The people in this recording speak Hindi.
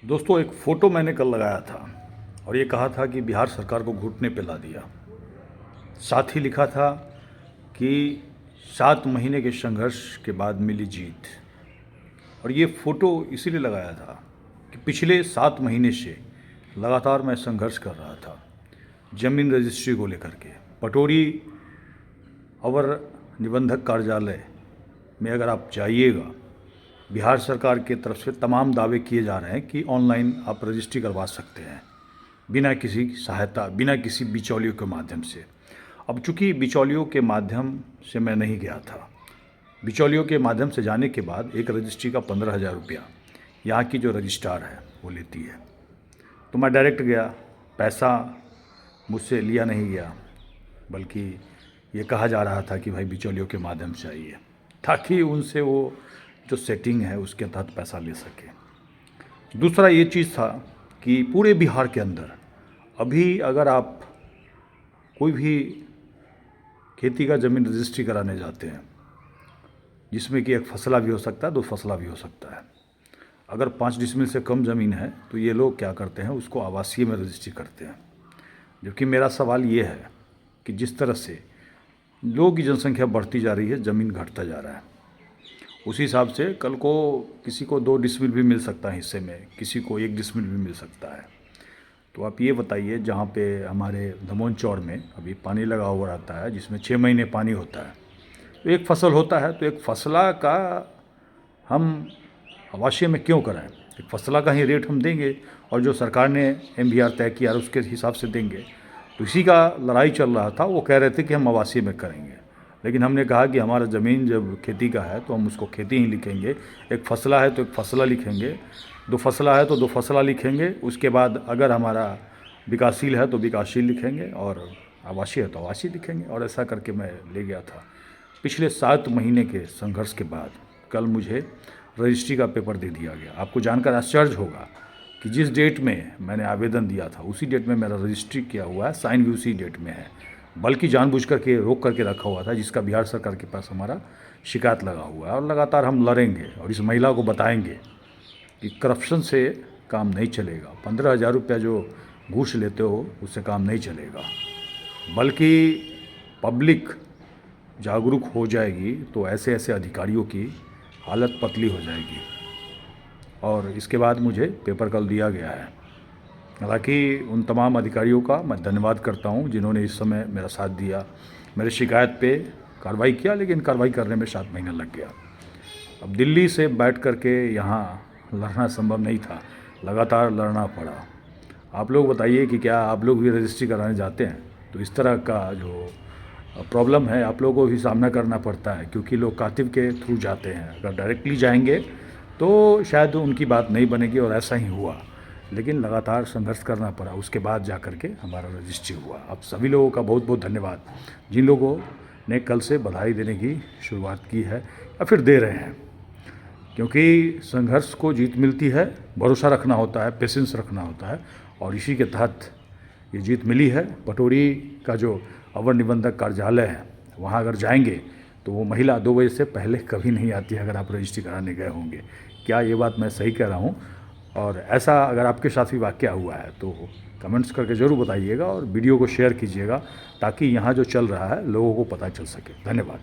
दोस्तों, एक फ़ोटो मैंने कल लगाया था और ये कहा था कि बिहार सरकार को घुटने पे ला दिया। साथ ही लिखा था कि 7 महीने के संघर्ष के बाद मिली जीत। और ये फ़ोटो इसीलिए लगाया था कि पिछले 7 महीने से लगातार मैं संघर्ष कर रहा था ज़मीन रजिस्ट्री को लेकर के। पटोरी अवर निबंधक कार्यालय में अगर आप जाइएगा, बिहार सरकार की तरफ से तमाम दावे किए जा रहे हैं कि ऑनलाइन आप रजिस्ट्री करवा सकते हैं बिना किसी सहायता, बिना किसी बिचौलियों के माध्यम से। अब चूंकि बिचौलियों के माध्यम से मैं नहीं गया था, बिचौलियों के माध्यम से जाने के बाद एक रजिस्ट्री का 15,000 रुपया यहाँ की जो रजिस्ट्रार है वो लेती है। तो मैं डायरेक्ट गया, पैसा मुझसे लिया नहीं गया, बल्कि ये कहा जा रहा था कि भाई बिचौलियों के माध्यम से आइए, ताकि उनसे वो जो सेटिंग है उसके तहत पैसा ले सके। दूसरा ये चीज़ था कि पूरे बिहार के अंदर अभी अगर आप कोई भी खेती का ज़मीन रजिस्ट्री कराने जाते हैं, जिसमें कि एक फसला भी हो सकता है, 2 फसला भी हो सकता है, अगर 5 डिसमिल से कम ज़मीन है तो ये लोग क्या करते हैं, उसको आवासीय में रजिस्ट्री करते हैं। जबकि मेरा सवाल ये है कि जिस तरह से लोगों की जनसंख्या बढ़ती जा रही है, ज़मीन घटता जा रहा है, उसी हिसाब से कल को किसी को 2 डिसमिल भी मिल सकता है हिस्से में, किसी को 1 डिसमिल भी मिल सकता है। तो आप ये बताइए, जहाँ पे हमारे धमोन चौड़ में अभी पानी लगा हुआ रहता है, जिसमें 6 महीने पानी होता है, तो एक फसल होता है, तो एक फसला का हम आवासीय में क्यों कराएं? एक फसला का ही रेट हम देंगे और जो सरकार ने MBR तय किया उसके हिसाब से देंगे। तो इसी का लड़ाई चल रहा था। वो कह रहे थे कि हम आवासीय में करेंगे, लेकिन हमने कहा कि हमारा ज़मीन जब खेती का है तो हम उसको खेती ही लिखेंगे। एक फसला है तो एक फसला लिखेंगे, 2 फसला है तो 2 फसला लिखेंगे। उसके बाद अगर हमारा विकासशील है तो विकासशील लिखेंगे और आवासीय है तो आवासीय लिखेंगे। और ऐसा करके मैं ले गया था। पिछले 7 महीने के संघर्ष के बाद कल मुझे रजिस्ट्री का पेपर दे दिया गया। आपको जानकर आश्चर्य होगा कि जिस डेट में मैंने आवेदन दिया था उसी डेट में मेरा रजिस्ट्री किया हुआ है, साइन भी उसी डेट में है, बल्कि जानबूझ करके रोक करके रखा हुआ था, जिसका बिहार सरकार के पास हमारा शिकायत लगा हुआ है। और लगातार हम लड़ेंगे और इस महिला को बताएंगे कि करप्शन से काम नहीं चलेगा। 15,000 रुपया जो घूस लेते हो उससे काम नहीं चलेगा, बल्कि पब्लिक जागरूक हो जाएगी तो ऐसे ऐसे अधिकारियों की हालत पतली हो जाएगी। और इसके बाद मुझे पेपर कल दिया गया है। हालांकि उन तमाम अधिकारियों का मैं धन्यवाद करता हूं जिन्होंने इस समय मेरा साथ दिया, मेरे शिकायत पे कार्रवाई किया, लेकिन कार्रवाई करने में 7 महीना लग गया। अब दिल्ली से बैठ करके यहाँ लड़ना संभव नहीं था, लगातार लड़ना पड़ा। आप लोग बताइए कि क्या आप लोग भी रजिस्ट्री कराने जाते हैं तो इस तरह का जो प्रॉब्लम है आप लोगों को भी सामना करना पड़ता है, क्योंकि लोग कातिब के थ्रू जाते हैं। अगर डायरेक्टली जाएंगे तो शायद उनकी बात नहीं बनेगी, और ऐसा ही हुआ। लेकिन लगातार संघर्ष करना पड़ा, उसके बाद जा कर के हमारा रजिस्ट्री हुआ। आप सभी लोगों का बहुत बहुत धन्यवाद, जिन लोगों ने कल से बधाई देने की शुरुआत की है या फिर दे रहे हैं। क्योंकि संघर्ष को जीत मिलती है, भरोसा रखना होता है, पेशेंस रखना होता है, और इसी के तहत ये जीत मिली है। पटोरी का जो अवर निबंधक कार्यालय है, वहाँ अगर जाएंगे तो वो महिला 2 बजे से पहले कभी नहीं आती है, अगर आप रजिस्ट्री कराने गए होंगे। क्या ये बात मैं सही कह रहा हूँ? और ऐसा अगर आपके साथ भी वाक़या हुआ है तो कमेंट्स करके ज़रूर बताइएगा और वीडियो को शेयर कीजिएगा, ताकि यहाँ जो चल रहा है लोगों को पता चल सके। धन्यवाद।